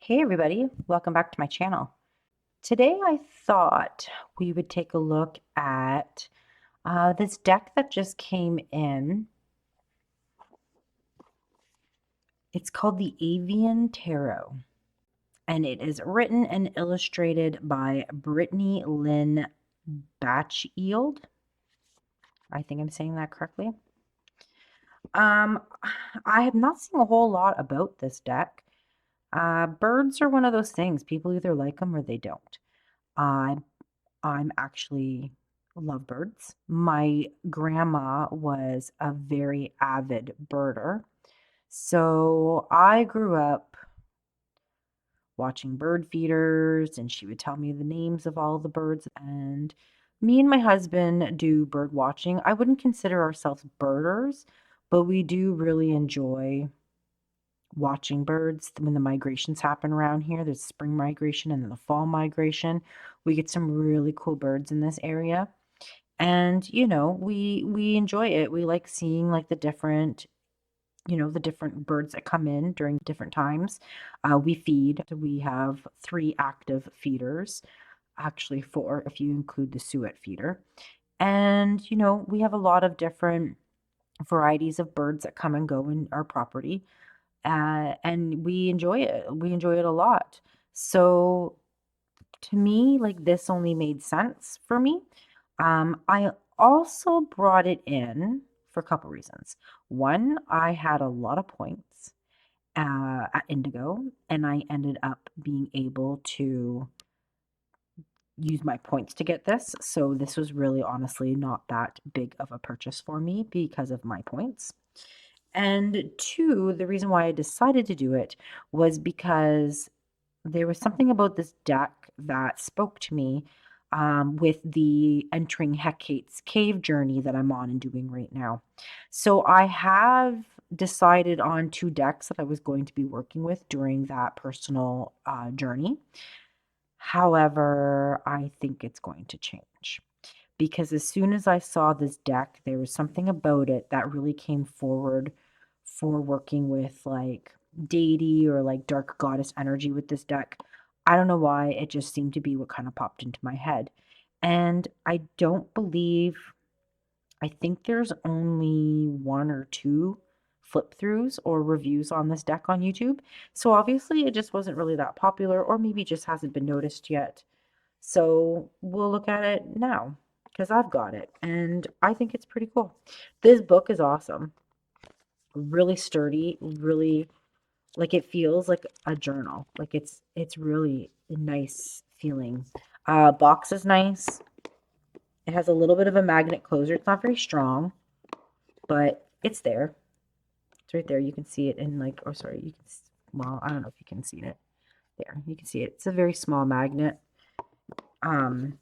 Hey everybody, welcome back to my channel. Today I thought we would take a look at this deck that just came in. It's called the Avian Tarot, and it is written and illustrated by Brittany Lyn Batchelder. I think I'm saying that correctly. Um, I have not seen a whole lot about this deck. Birds are one of those things. People either like them or they don't. Uh, I'm actually love birds. My grandma was a very avid birder. So I grew up watching bird feeders, and she would tell me the names of all the birds. And me and my husband do bird watching. I wouldn't consider ourselves birders, but we do really enjoy watching birds when the migrations happen around here. There's spring migration and then the fall migration. We get some really cool birds in this area. And, we enjoy it. We like seeing like the different birds that come in during different times. We feed. We have 3 active feeders, actually 4 if you include the Soot feeder. And, we have a lot of different varieties of birds that come and go in our property. And we enjoy it. We enjoy it a lot. So to me, like this only made sense for me. I also brought it in for a couple reasons. One, I had a lot of points at Indigo, and I ended up being able to use my points to get this. So this was really honestly not that big of a purchase for me because of my points. And two, the reason why I decided to do it was because there was something about this deck that spoke to me with the entering Hecate's cave journey that I'm on and doing right now. So I have decided on 2 decks that I was going to be working with during that personal journey. However, I think it's going to change because as soon as I saw this deck, there was something about it that really came forward for working with like deity or like dark goddess energy with this deck. I don't know why, it just seemed to be what kind of popped into my head. And I don't believe, I think there's only 1 or 2 flip throughs or reviews on this deck on YouTube. So obviously it just wasn't really that popular, or maybe just hasn't been noticed yet. So we'll look at it now because I've got it and I think it's pretty cool. This book is awesome. Really sturdy, really like it feels like a journal. Like it's really a nice feeling. Box is nice. It has a little bit of a magnet closer. It's not very strong, but it's there. It's right there. You can see it in like, oh sorry, you can, well, I don't know if you can see it. There, you can see it. It's a very small magnet. Um,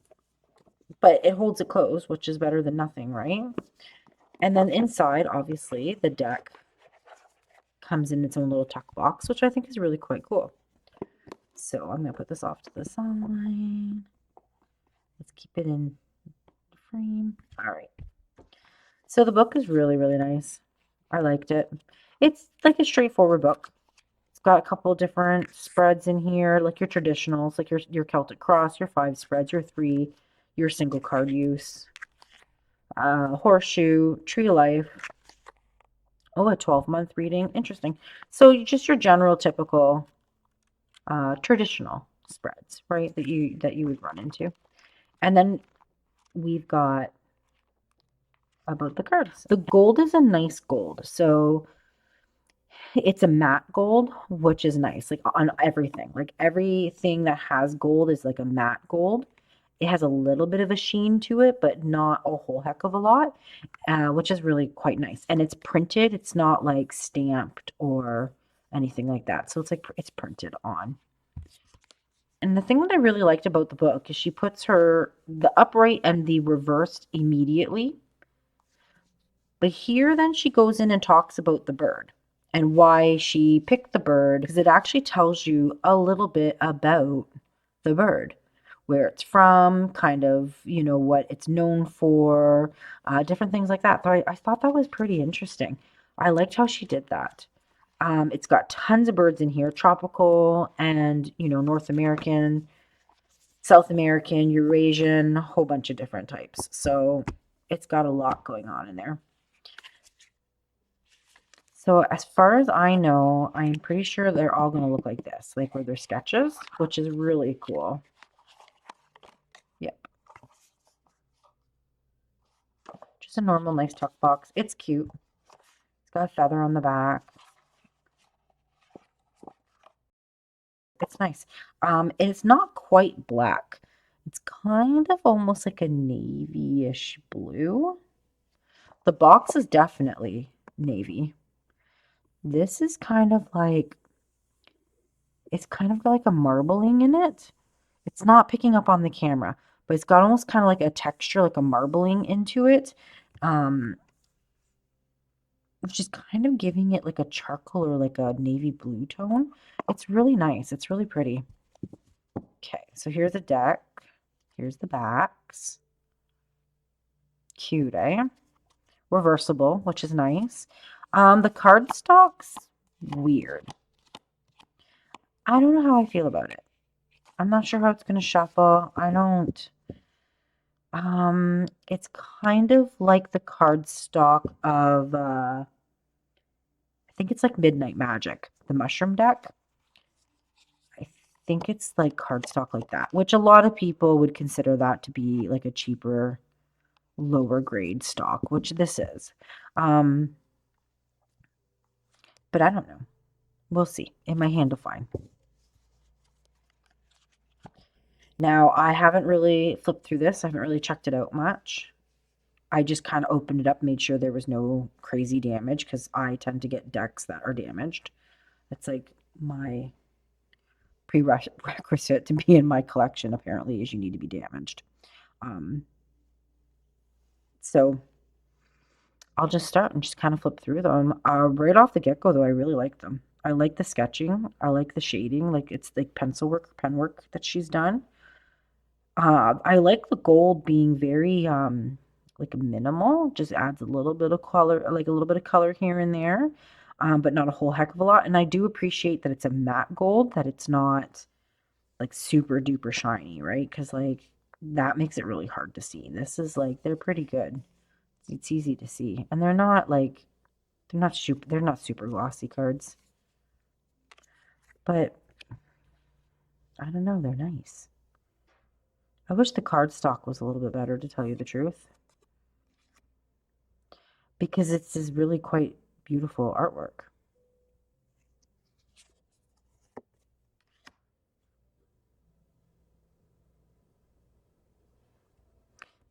but it holds it closed, which is better than nothing, right? And then inside, obviously, the deck comes in its own little tuck box, which I think is really quite cool. So I'm going to put this off to the side. Let's keep it in the frame. All right. So the book is really, really nice. I liked it. It's like a straightforward book. It's got a couple different spreads in here, like your traditionals, like your Celtic Cross, your 5 spreads, your 3, your single card use, horseshoe, tree life. Oh, a 12-month reading. Interesting. So just your general typical traditional spreads, right? That you would run into. And then we've got about the cards. The gold is a nice gold. So it's a matte gold, which is nice. Like on everything. Like everything that has gold is like a matte gold. It has a little bit of a sheen to it, but not a whole heck of a lot, which is really quite nice. And it's printed. It's not like stamped or anything like that. So it's like it's printed on. And the thing that I really liked about the book is she puts the upright and the reversed immediately. But here then she goes in and talks about the bird and why she picked the bird, because it actually tells you a little bit about the bird, where it's from, kind of, what it's known for, different things like that. So I thought that was pretty interesting. I liked how she did that. It's got tons of birds in here, tropical and, North American, South American, Eurasian, a whole bunch of different types. So it's got a lot going on in there. So as far as I know, I'm pretty sure they're all going to look like this, like where they're sketches, which is really cool. Yep. Just a normal nice tuck box. It's cute. It's got a feather on the back. It's nice. And it's not quite black. It's kind of almost like a navy-ish blue. The box is definitely navy. This is kind of like, it's kind of like a marbling in it. It's not picking up on the camera, but it's got almost kind of like a texture, like a marbling into it, um, which is kind of giving it like a charcoal or like a navy blue tone. It's really nice. It's really pretty. Okay, so here's a deck. Here's the backs. Cute, eh? Reversible, which is nice. The cardstock's weird. I don't know how I feel about it. I'm not sure how it's going to shuffle. I don't. It's kind of like the cardstock of, I think it's like Midnight Magic, the mushroom deck. I think it's like cardstock like that, which a lot of people would consider that to be like a cheaper, lower grade stock, which this is. Um, but I don't know. We'll see. It might handle fine. Now, I haven't really flipped through this. I haven't really checked it out much. I just kind of opened it up, made sure there was no crazy damage because I tend to get decks that are damaged. It's like my prerequisite to be in my collection, apparently, is you need to be damaged. Um, so I'll just start and just kind of flip through them. Right off the get-go, though, I really like them. I like the sketching. I like the shading. Like, it's like pencil work, pen work that she's done. I like the gold being very, like minimal, just adds a little bit of color, like a little bit of color here and there, but not a whole heck of a lot. And I do appreciate that it's a matte gold, that it's not like super duper shiny, right? Because like that makes it really hard to see. This is like, they're pretty good. It's easy to see. And they're not like, they're not super glossy cards. But I don't know, they're nice. I wish the cardstock was a little bit better, to tell you the truth, because it's this really quite beautiful artwork.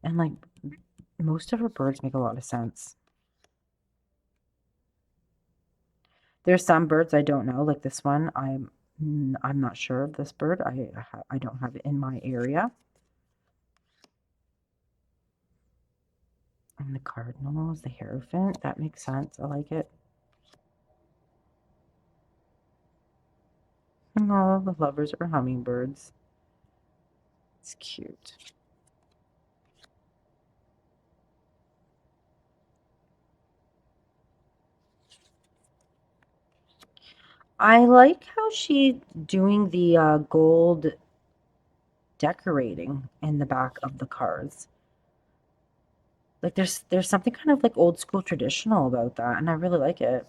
And like most of her birds make a lot of sense. There's some birds I don't know, like this one. I'm not sure of this bird. I don't have it in my area. And the cardinals, the hierophant, that makes sense. I like it. Oh, the lovers are hummingbirds. It's cute. I like how she's doing the gold decorating in the back of the cards. Like there's something kind of like old school traditional about that, and I really like it.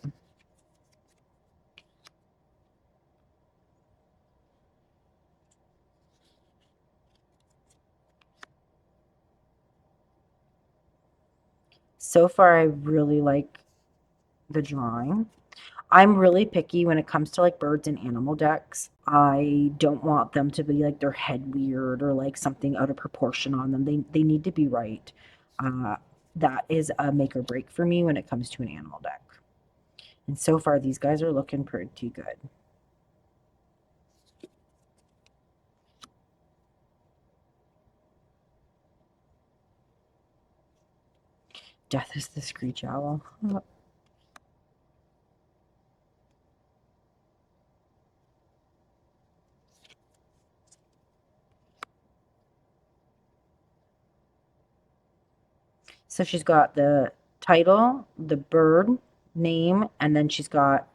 So far, I really like the drawing. I'm really picky when it comes to like birds and animal decks. I don't want them to be like their head weird or like something out of proportion on them. They need to be right. Uh, that is a make or break for me when it comes to an animal deck. And so far, these guys are looking pretty good. Death is the screech owl. So she's got the title, the bird name, and then she's got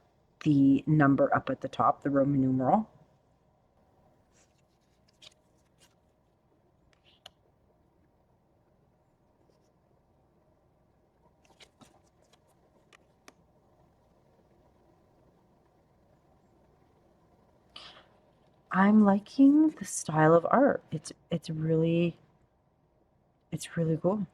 the number up at the top, the Roman numeral. I'm liking the style of art. It's really cool.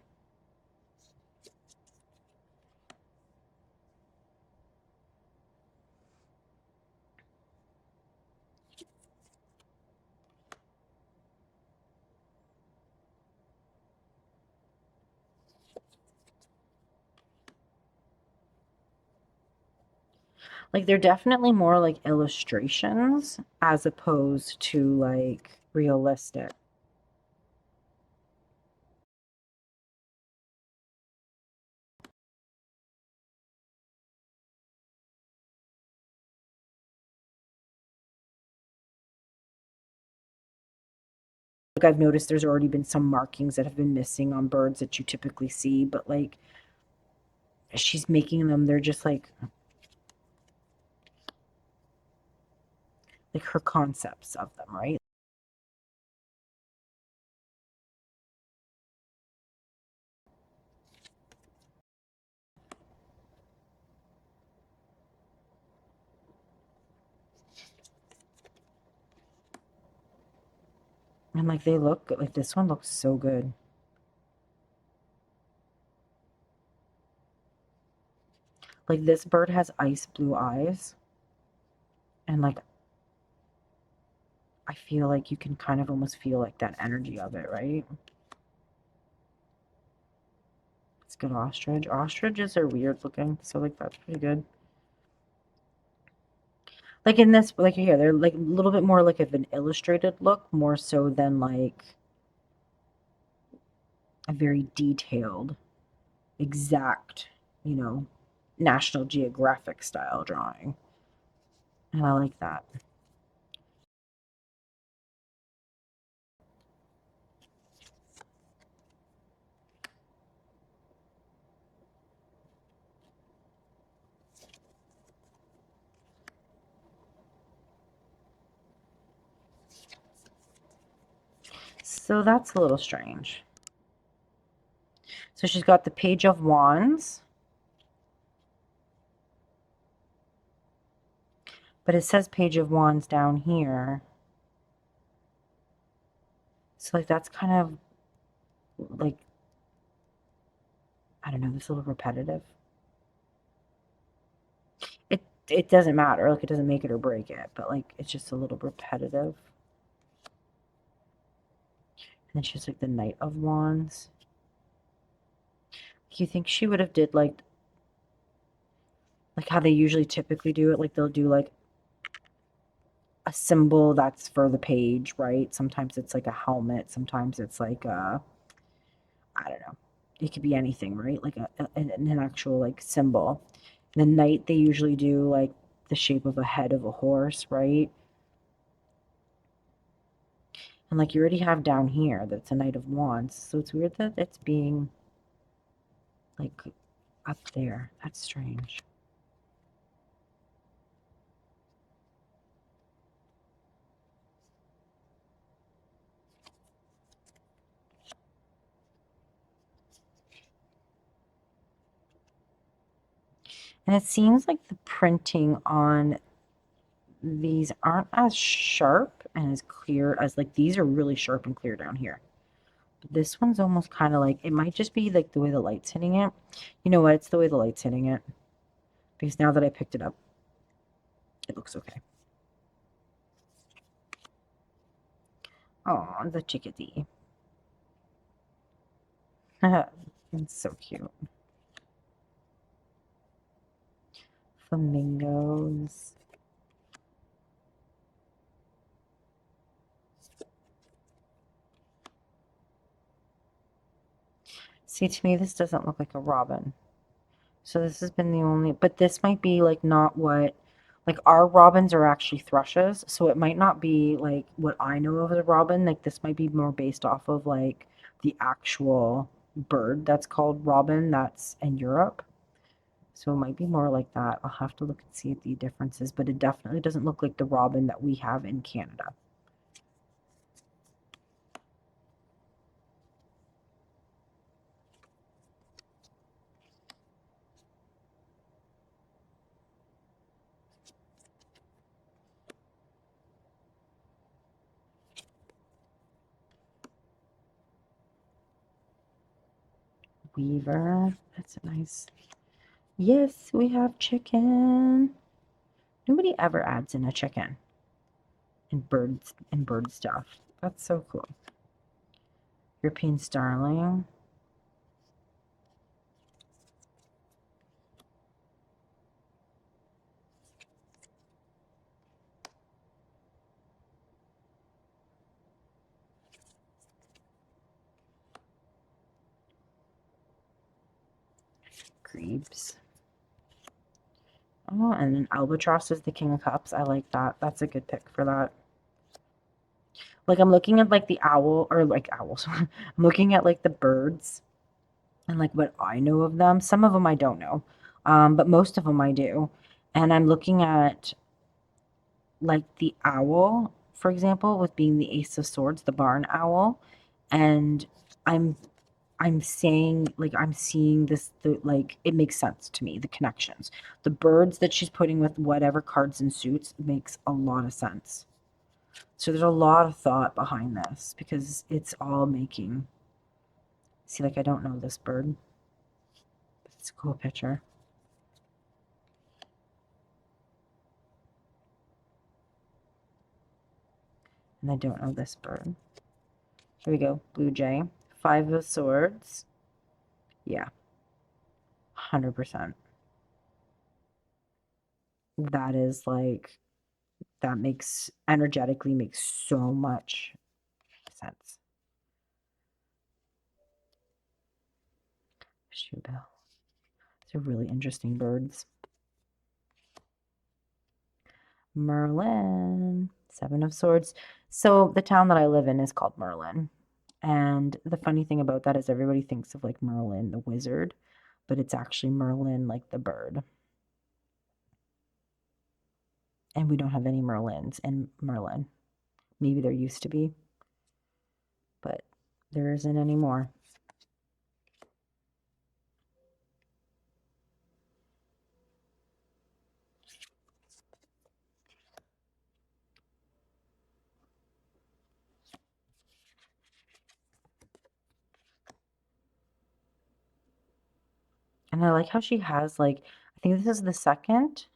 Like they're definitely more like illustrations as opposed to like realistic. Like I've noticed there's already been some markings that have been missing on birds that you typically see, but like she's making them, they're just like her concepts of them, right? And like they look good. Like this one looks so good. Like this bird has ice blue eyes. And like I feel like you can kind of almost feel like that energy of it, right? It's good ostrich. Ostriches are weird looking, so like that's pretty good. Like in this, like here, they're like a little bit more like of an illustrated look, more so than like a very detailed, exact, you know, National Geographic style drawing. And I like that. So that's a little strange. So she's got the Page of Wands, but it says Page of Wands down here. So like that's kind of like, I don't know, this a little repetitive. It doesn't matter, like it doesn't make it or break it, but like it's just a little repetitive. And then she's like the Knight of Wands. You think she would have did like how they usually typically do it, like they'll do like a symbol that's for the page, right? Sometimes it's like a helmet, sometimes it's like I don't know. It could be anything, right? Like an actual like symbol. The knight they usually do like the shape of a head of a horse, right? And like you already have down here that's a Knight of Wands. So it's weird that it's being like up there. That's strange. And it seems like the printing on these aren't as sharp and as clear as like these are really sharp and clear down here. But this one's almost kind of like it might just be like the way the light's hitting it. You know what? It's the way the light's hitting it. Because now that I picked it up, it looks okay. Oh, the chickadee. It's so cute. Flamingos. See, to me, this doesn't look like a robin. So this has been the only, but this might be like not what, like our robins are actually thrushes. So it might not be like what I know of as a robin. Like this might be more based off of like the actual bird that's called robin that's in Europe. So it might be more like that. I'll have to look and see the differences, but it definitely doesn't look like the robin that we have in Canada. Weaver, that's a nice. Yes, we have chicken. Nobody ever adds in a chicken and bird stuff. That's so cool. European starling. Grebes. Oh, and then albatross is the king of cups. I like that. That's a good pick for that. Like I'm looking at like the owl or like owls. I'm looking at like the birds and like what I know of them. Some of them I don't know, but most of them I do. And I'm looking at like the owl, for example, with being the Ace of Swords, the barn owl, and I'm I'm saying like I'm seeing this the like it makes sense to me, the connections. The birds that she's putting with whatever cards and suits makes a lot of sense. So there's a lot of thought behind this because it's all making. See, like I don't know this bird, but it's a cool picture. And I don't know this bird. Here we go, blue jay. Five of swords. Yeah, 100%. That is like that makes energetically makes so much sense. Shoebell. These are really interesting birds. Merlin, Seven of Swords. So the town that I live in is called Merlin. And the funny thing about that is everybody thinks of like Merlin, the wizard, but it's actually Merlin, like the bird. And we don't have any Merlins in Merlin. Maybe there used to be, but there isn't anymore. And I like how she has like, I think this is the second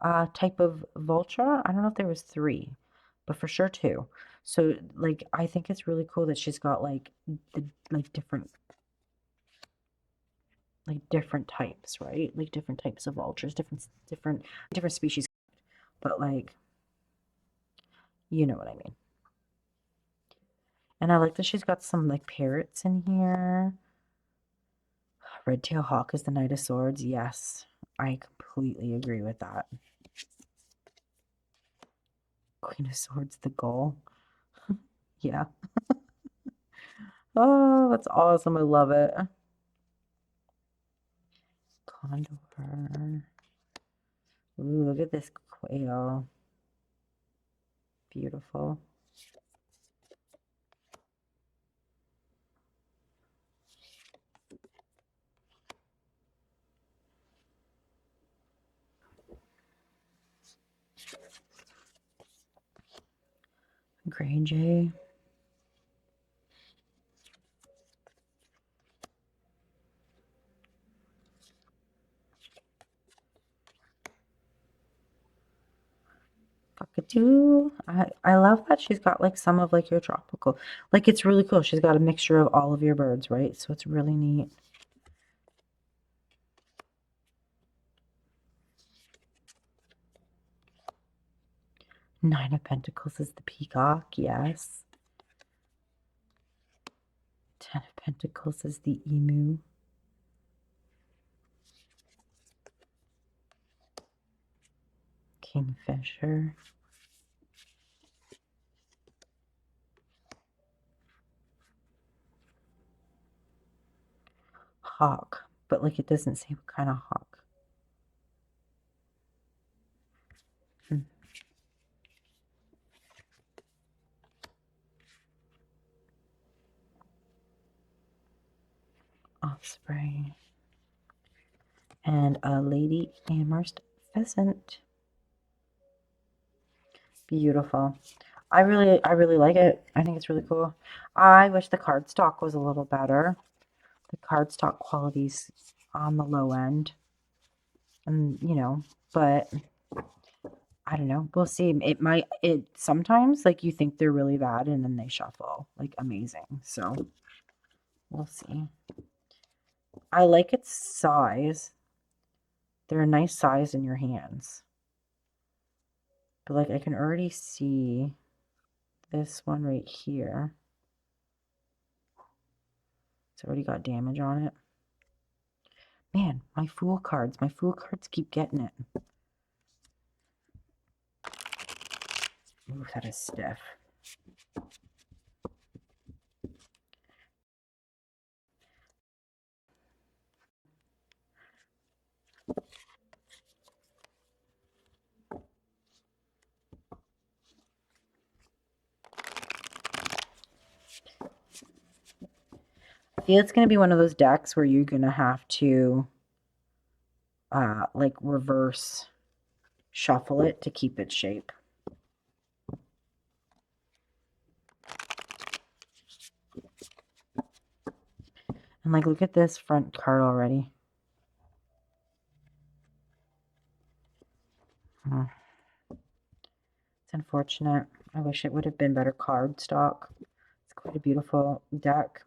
type of vulture. I don't know if there was three, but for sure two. So like I think it's really cool that she's got like the different types, right? Like different types of vultures, different species, but like you know what I mean. And I like that she's got some like parrots in here. Red tail hawk is the Knight of Swords. Yes, I completely agree with that. Queen of Swords, the gull. Yeah. Oh, that's awesome. I love it. Condor. Ooh, look at this quail. Beautiful. Gray jay. Cockatoo. I love that she's got like some of like your tropical. Like it's really cool. She's got a mixture of all of your birds, right? So it's really neat. Nine of Pentacles is the peacock, yes. Ten of Pentacles is the emu. Kingfisher. Hawk. but like it doesn't say what kind of hawk. Offspring. And a Lady Amherst pheasant. Beautiful. I really like it. I think it's really cool. I wish the cardstock was a little better. The cardstock quality's on the low end. And, you know, but I don't know. We'll see. It sometimes like you think they're really bad and then they shuffle like amazing. So we'll see. I like its size. They're a nice size in your hands. But like I can already see this one right here. It's already got damage on it. Man, my fool cards keep getting it. Ooh, that is stiff. I feel it's going to be one of those decks where you're going to have to like reverse shuffle it to keep its shape. And like look at this front card already. It's unfortunate. I wish it would have been better card stock. It's quite a beautiful deck.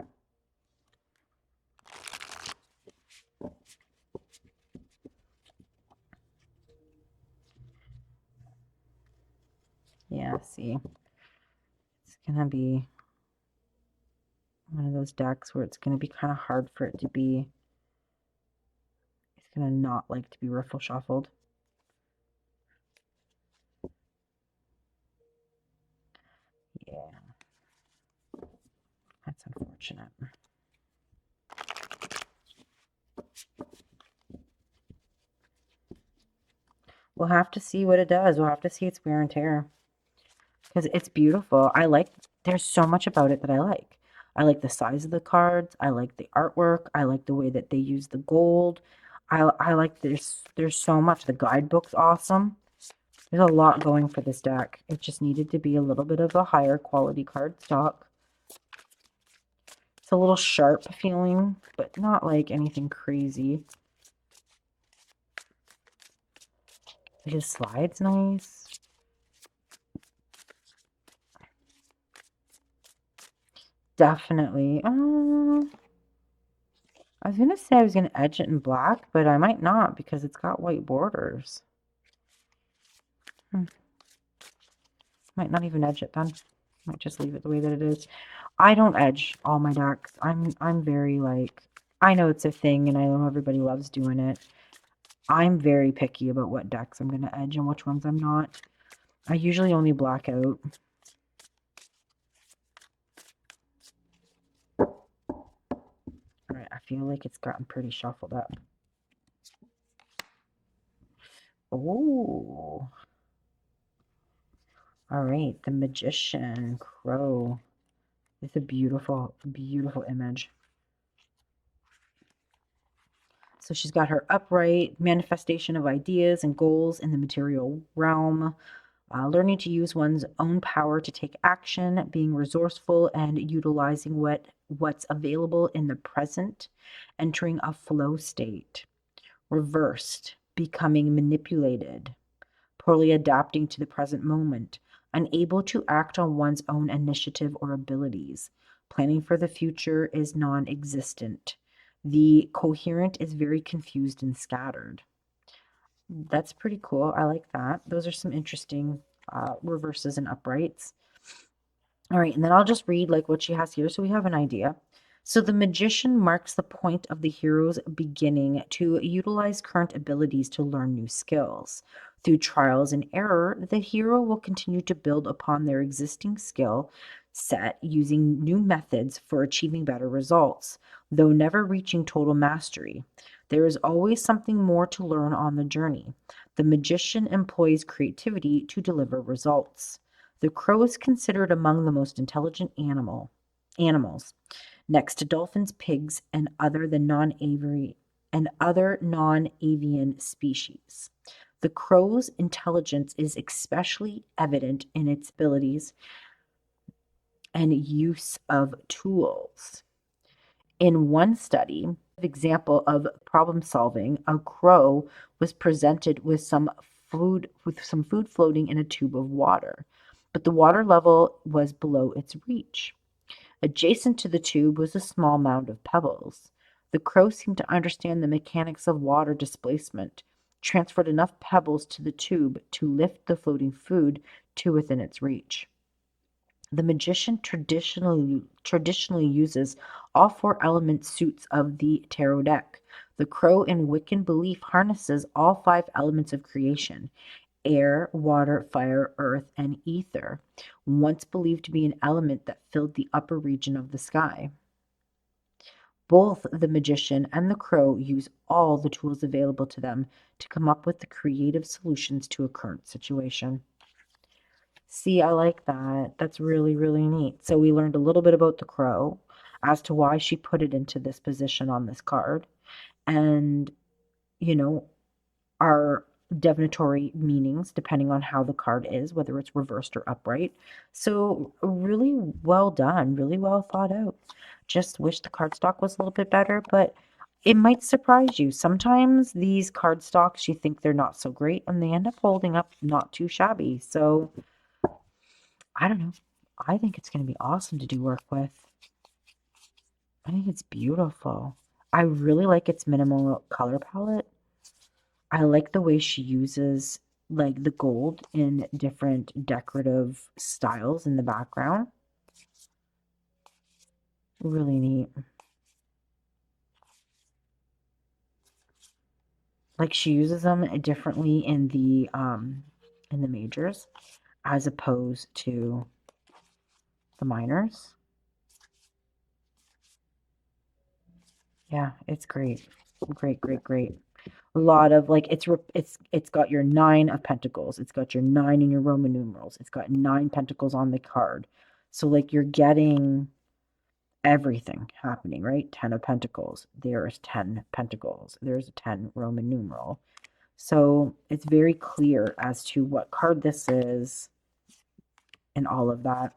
Yeah, see. It's going to be one of those decks where it's going to be kind of hard for it to be. It's going to not like to be riffle shuffled. Yeah. That's unfortunate. We'll have to see what it does. We'll have to see its wear and tear. Because it's beautiful. There's so much about it that I like. I like the size of the cards. I like the artwork. I like the way that they use the gold. I like there's so much. The guidebook's awesome. There's a lot going for this deck. It just needed to be a little bit of a higher quality card stock. It's a little sharp feeling, but not like anything crazy. His slide's nice. Definitely. I was going to say I was going to edge it in black, but I might not because it's got white borders. Might not even edge it then. Might just leave it the way that it is. I don't edge all my decks. I'm very like, I know it's a thing and I know everybody loves doing it. I'm very picky about what decks I'm going to edge and which ones I'm not. I usually only black out. Alright, I feel like it's gotten pretty shuffled up. Oh. Alright, the Magician Crow. It's a beautiful, beautiful image. So she's got her upright manifestation of ideas and goals in the material realm, learning to use one's own power to take action, being resourceful and utilizing what's available in the present, entering a flow state. Reversed, becoming manipulated, poorly adapting to the present moment, unable to act on one's own initiative or abilities. Planning for the future is non existent. The coherent is very confused and scattered. That's pretty cool. I like that. Those are some interesting reverses and uprights. All right, and then I'll just read like what she has here so we have an idea. So the magician marks the point of the hero's beginning to utilize current abilities to learn new skills. Through trials and error, the hero will continue to build upon their existing skill set using new methods for achieving better results. though never reaching total mastery. There is always something more to learn on the journey. The magician employs creativity to deliver results. The crow is considered among the most intelligent animals, next to dolphins, pigs, and other non-avian species. The crow's intelligence is especially evident in its abilities and use of tools. In one study, example of problem solving, a crow was presented with some food floating in a tube of water, but the water level was below its reach. Adjacent to the tube was a small mound of pebbles. The crow seemed to understand the mechanics of water displacement, transferred enough pebbles to the tube to lift the floating food to within its reach. The magician traditionally uses all four element suits of the tarot deck. The crow in Wiccan belief harnesses all five elements of creation: air, water, fire, earth, and ether, once believed to be an element that filled the upper region of the sky. Both the magician and the crow use all the tools available to them to come up with the creative solutions to a current situation. See, I like that. That's really, really neat. So we learned a little bit about the crow as to why she put it into this position on this card. And, you know, our divinatory meanings depending on how the card is, whether it's reversed or upright. So really well done, really well thought out. Just wish the cardstock was a little bit better, but it might surprise you. Sometimes these cardstocks, you think they're not so great, and they end up holding up not too shabby. So I don't know. I think it's going to be awesome to do work with. I think it's beautiful. I really like its minimal color palette. I like the way she uses like the gold in different decorative styles in the background. Really neat. Like she uses them differently in the majors as opposed to the minors. Yeah, it's great. Great, great, great. A lot of like it's got your 9 of pentacles. It's got your 9 in your Roman numerals. It's got 9 pentacles on the card. So like you're getting everything happening, right? 10 of pentacles. There's 10 pentacles. There's a 10 Roman numeral. So it's very clear as to what card this is and all of that.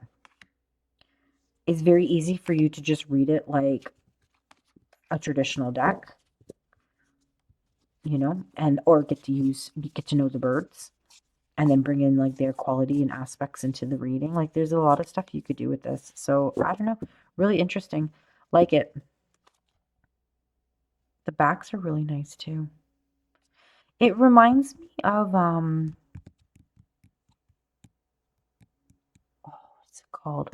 It's very easy for you to just read it like a traditional deck, you know, and or get to know the birds and then bring in like their quality and aspects into the reading. Like there's a lot of stuff you could do with this. So I don't know, really interesting. Like it. The backs are really nice too. It reminds me of what's it called?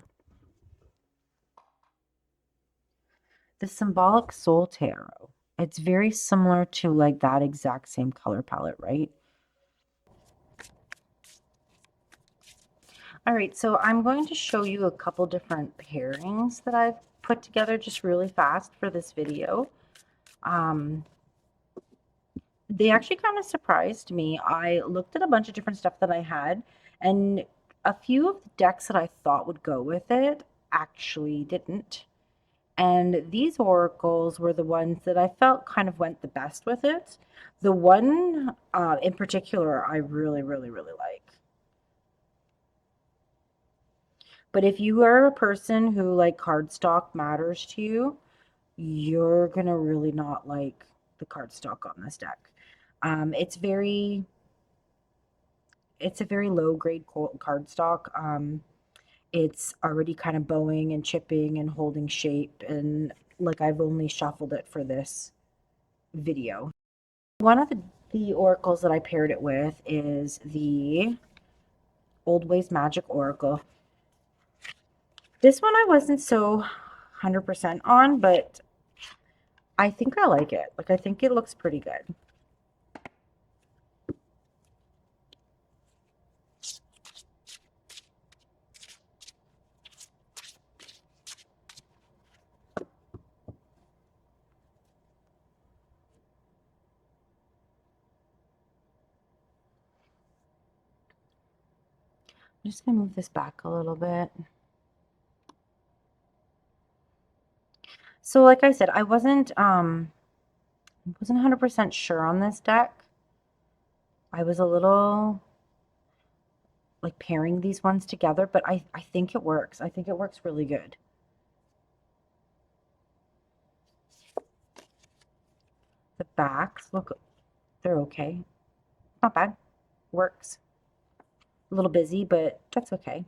The Symbolic Soul Tarot. It's very similar to like that exact same color palette, right? All right, so I'm going to show you a couple different pairings that I've put together just really fast for this video. They actually kind of surprised me. I looked at a bunch of different stuff that I had, and a few of the decks that I thought would go with it actually didn't. And these oracles were the ones that I felt kind of went the best with it. The one in particular I really, really, really like. But if you are a person who like cardstock matters to you, you're gonna really not like the cardstock on this deck. It's a very low grade cardstock. It's already kind of bowing and chipping and holding shape, and like I've only shuffled it for this video. One of the oracles that I paired it with is the Old Ways Magic Oracle. This one I wasn't so 100% on, but I think I like it. Like I think it looks pretty good. I'm just going to move this back a little bit. So like I said, I wasn't 100% sure on this deck. I was a little like pairing these ones together, but I think it works. I think it works really good. The backs look, they're okay. Not bad. Works. A little busy, but that's okay.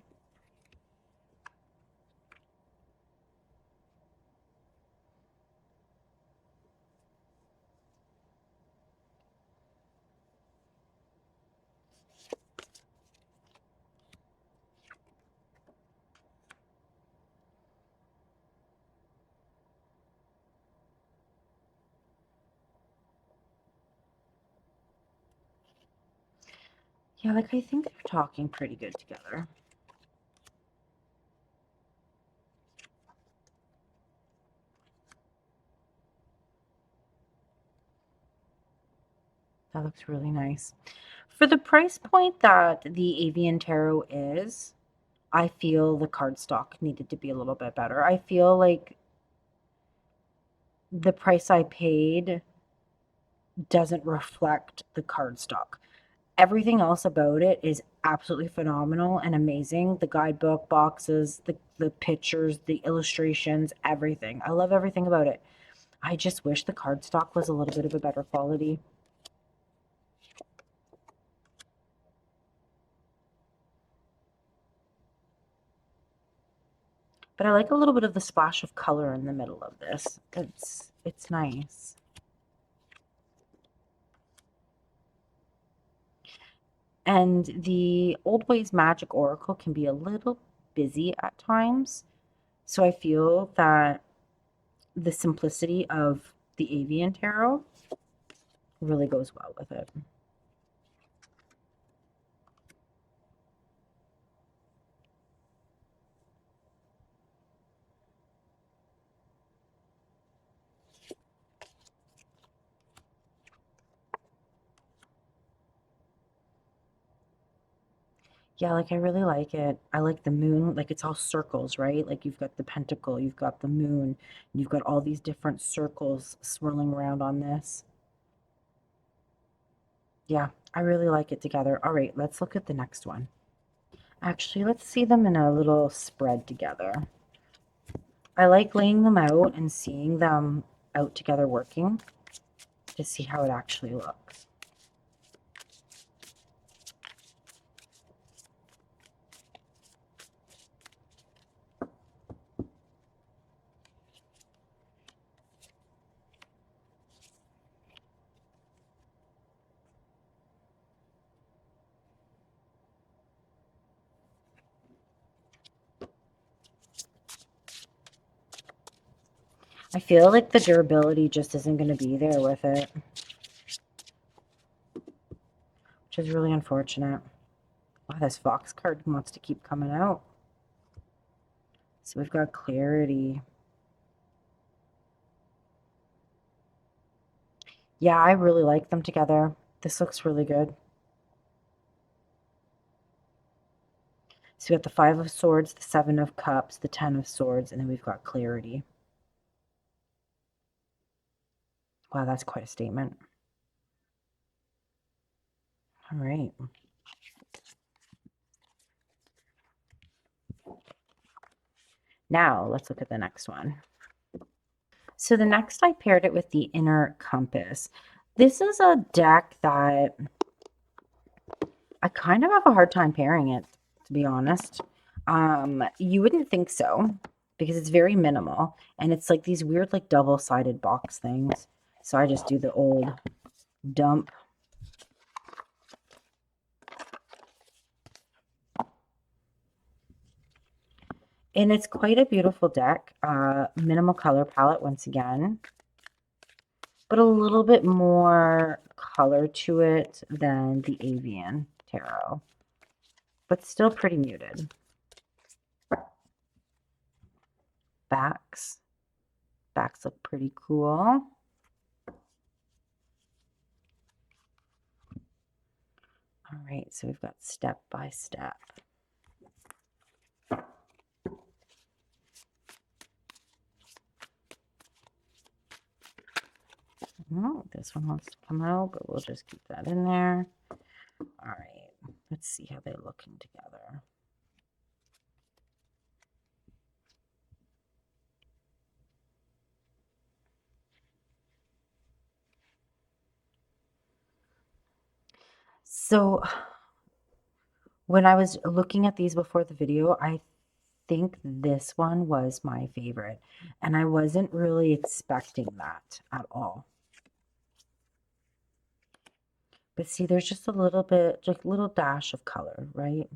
Yeah, like I think they're talking pretty good together. That looks really nice. For the price point that the Avian Tarot is, I feel the cardstock needed to be a little bit better. I feel like the price I paid doesn't reflect the cardstock. Everything else about it is absolutely phenomenal and amazing. The guidebook, boxes, the pictures, the illustrations, everything. I love everything about it. I just wish the cardstock was a little bit of a better quality. But I like a little bit of the splash of color in the middle of this. It's nice. And the Old Ways Magic Oracle can be a little busy at times. So I feel that the simplicity of the Avian Tarot really goes well with it. Yeah, like I really like it. I like the moon, like it's all circles, right? Like you've got the pentacle, you've got the moon, you've got all these different circles swirling around on this. Yeah, I really like it together. All right, let's look at the next one. Actually, let's see them in a little spread together. I like laying them out and seeing them out together working to see how it actually looks. I feel like the durability just isn't going to be there with it, which is really unfortunate. Wow, this Fox card wants to keep coming out. So we've got clarity. Yeah, I really like them together. This looks really good. So we have the Five of Swords, the Seven of Cups, the Ten of Swords, and then we've got clarity. Wow, that's quite a statement. All right. Now let's look at the next one. So the next I paired it with the Inner Compass. This is a deck that I kind of have a hard time pairing it, to be honest. You wouldn't think so because it's very minimal and it's like these weird like double-sided box things. So I just do the old dump. And it's quite a beautiful deck. Minimal color palette once again, but a little bit more color to it than the Avian Tarot, but still pretty muted. Backs. Backs look pretty cool. All right, so we've got step by step. Oh, this one wants to come out, but we'll just keep that in there. All right, let's see how they're looking together. So when I was looking at these before the video, I think this one was my favorite, and I wasn't really expecting that at all. But see, there's just a little bit, just a little dash of color, right?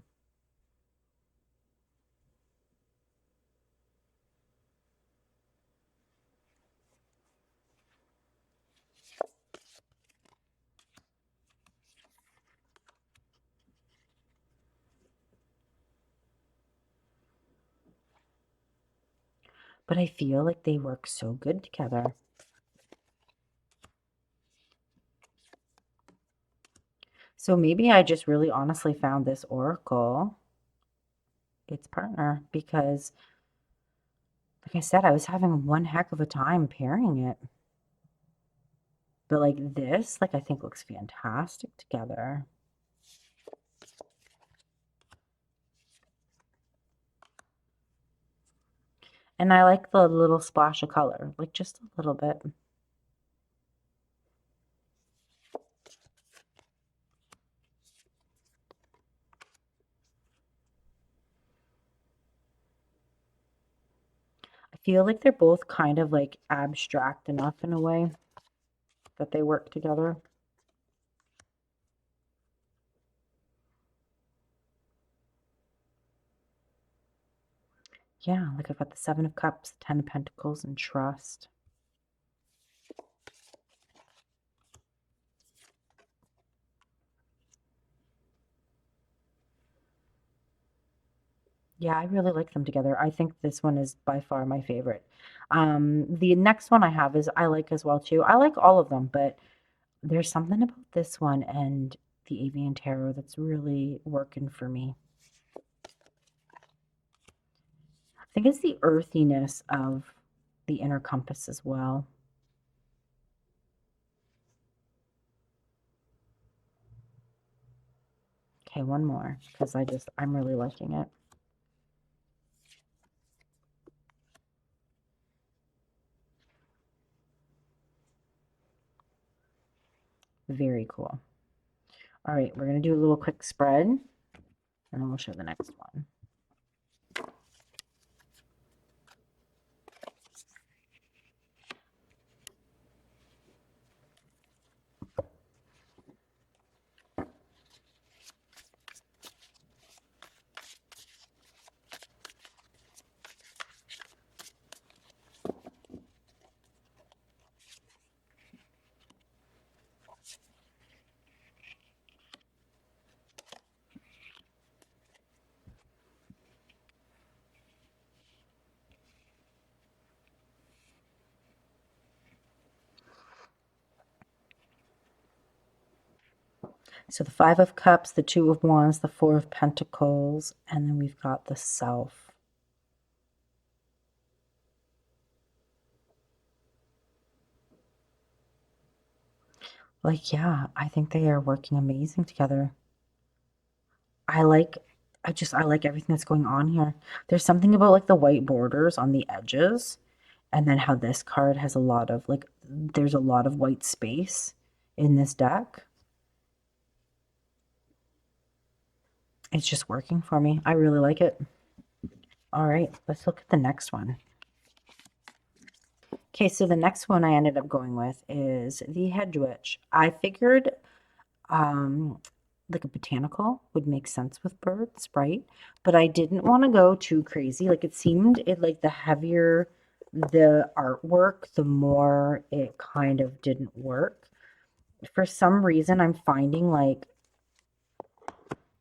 But I feel like they work so good together. So maybe I just really honestly found this oracle its partner because, like I said, I was having one heck of a time pairing it. But like this, like I think looks fantastic together. And I like the little splash of color, like just a little bit. I feel like they're both kind of like abstract enough in a way that they work together. Yeah, like I've got the Seven of Cups, Ten of Pentacles, and Trust. Yeah, I really like them together. I think this one is by far my favorite. The next one I have is I like as well too. I like all of them, but there's something about this one and the Avian Tarot that's really working for me. I think it's the earthiness of the inner compass as well. Okay, one more because I'm really liking it. Very cool. All right, we're going to do a little quick spread and then we'll show the next one. So the Five of Cups, the Two of Wands, the Four of Pentacles, and then we've got the Self. Like, yeah, I think they are working amazing together. I like everything that's going on here. There's something about like the white borders on the edges, and then how this card has a lot of like, there's a lot of white space in this deck. It's just working for me. I really like it. All right, let's look at the next one. Okay, so the next one I ended up going with is the Hedge Witch. I figured like a botanical would make sense with birds, right? But I didn't want to go too crazy. Like it seemed like the heavier the artwork, the more it kind of didn't work. For some reason, I'm finding like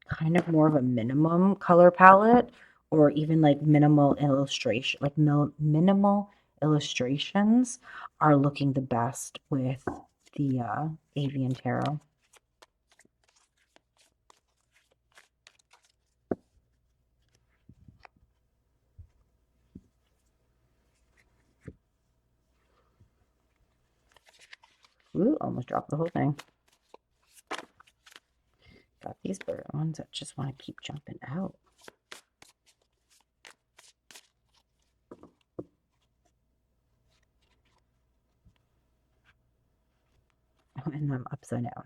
kind of more of a minimum color palette or even like minimal illustration, like minimal illustrations are looking the best with the Avian Tarot. almost dropped the whole thing. Got these bird ones that just want to keep jumping out. And I'm upside down.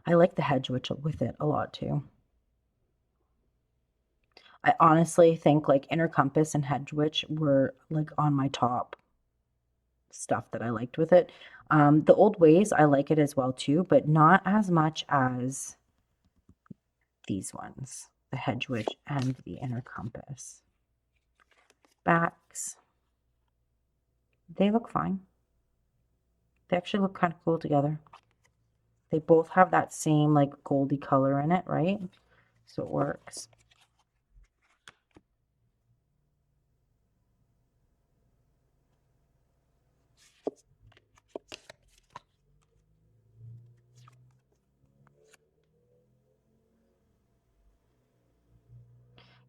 I like the hedge witch with it a lot too. I honestly think like Inner Compass and Hedge Witch were like on my top stuff that I liked with it. The Old Ways, I like it as well too, but not as much as these ones, the Hedge Witch and the Inner Compass. Backs, they look fine. They actually look kind of cool together. They both have that same like goldy color in it, right? So it works.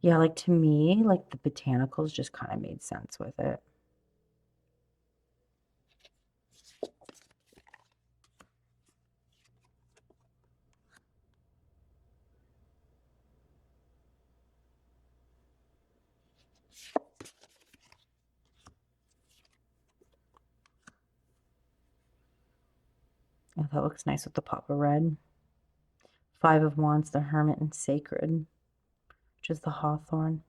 Yeah, like to me, like the botanicals just kind of made sense with it. Oh, that looks nice with the pop of red. Five of Wands, the Hermit, and Sacred, which is the Hawthorn.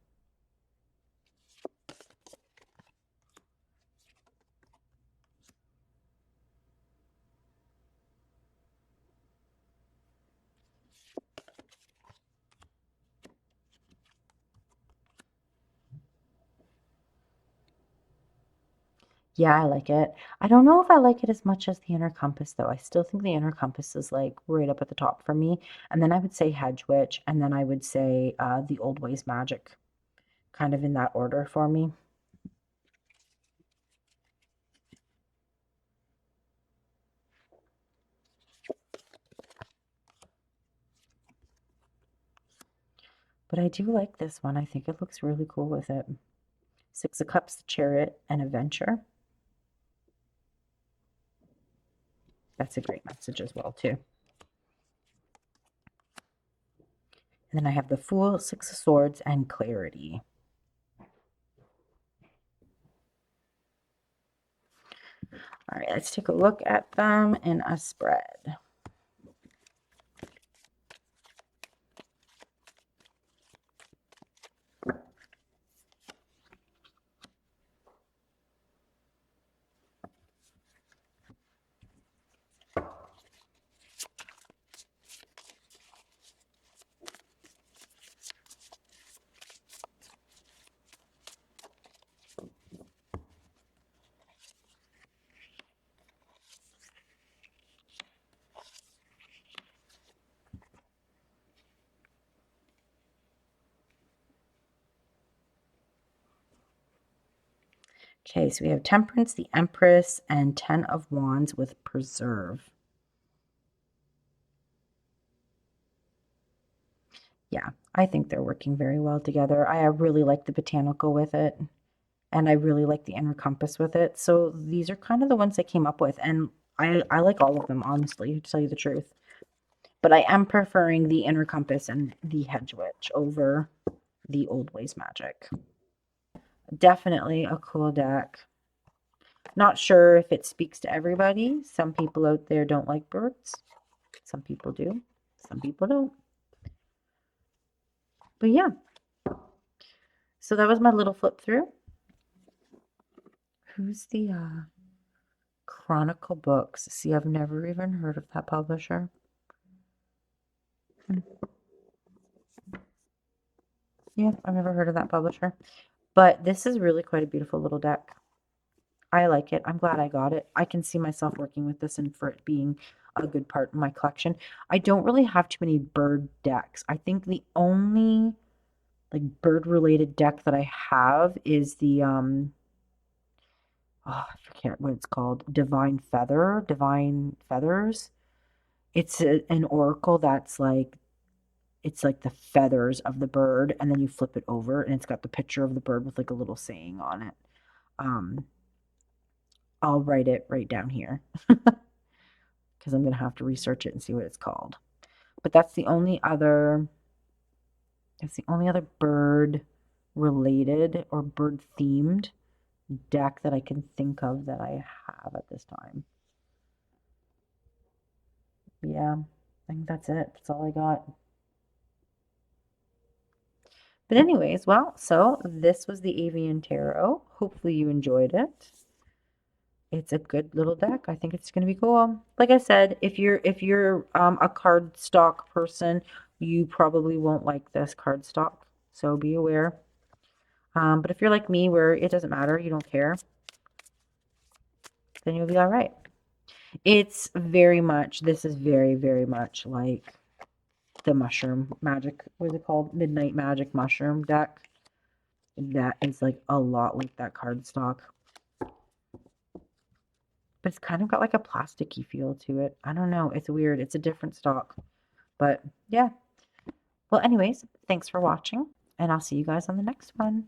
Yeah, I like it. I don't know if I like it as much as the Inner Compass, though. I still think the Inner Compass is like right up at the top for me. And then I would say Hedge Witch, and then I would say the Old Ways Magic, kind of in that order for me. But I do like this one. I think it looks really cool with it. Six of Cups, the Chariot, and Adventure. That's a great message as well, too. And then I have the Fool, Six of Swords, and Clarity. All right, let's take a look at them in a spread. Okay, so we have Temperance, the Empress, and 10 of Wands with Preserve. Yeah, I think they're working very well together. I really like the botanical with it, and I really like the Inner Compass with it. So these are kind of the ones I came up with, and I like all of them, honestly, to tell you the truth. But I am preferring the Inner Compass and the Hedge Witch over the Old Ways Magic. Definitely a cool deck. Not sure if it speaks to everybody. Some people out there don't like birds. Some people do. Some people don't. But yeah. So that was my little flip through. Who's the Chronicle Books? See, I've never even heard of that publisher. Yeah, I've never heard of that publisher. But this is really quite a beautiful little deck. I like it. I'm glad I got it. I can see myself working with this and for it being a good part of my collection. I don't really have too many bird decks. I think the only like bird related deck that I have is the oh, I forget what it's called. Divine Feathers. It's an oracle that's like it's like the feathers of the bird, and then you flip it over, and it's got the picture of the bird with like a little saying on it. I'll write it right down here because I'm going to have to research it and see what it's called. But that's the only other bird related or bird themed deck that I can think of that I have at this time. Yeah, I think that's it. That's all I got. But anyways, well, so this was the Avian Tarot. Hopefully you enjoyed it. It's a good little deck. I think it's going to be cool. Like I said, if you're a cardstock person, you probably won't like this cardstock, so be aware. But if you're like me, where it doesn't matter, you don't care, then you'll be all right. It's very much, this is very, very much like the mushroom magic, what is it called? Midnight Magic mushroom deck. That is like a lot like that cardstock. But it's kind of got like a plasticky feel to it. I don't know. It's weird. It's a different stock. But yeah. Well, anyways, thanks for watching, and I'll see you guys on the next one.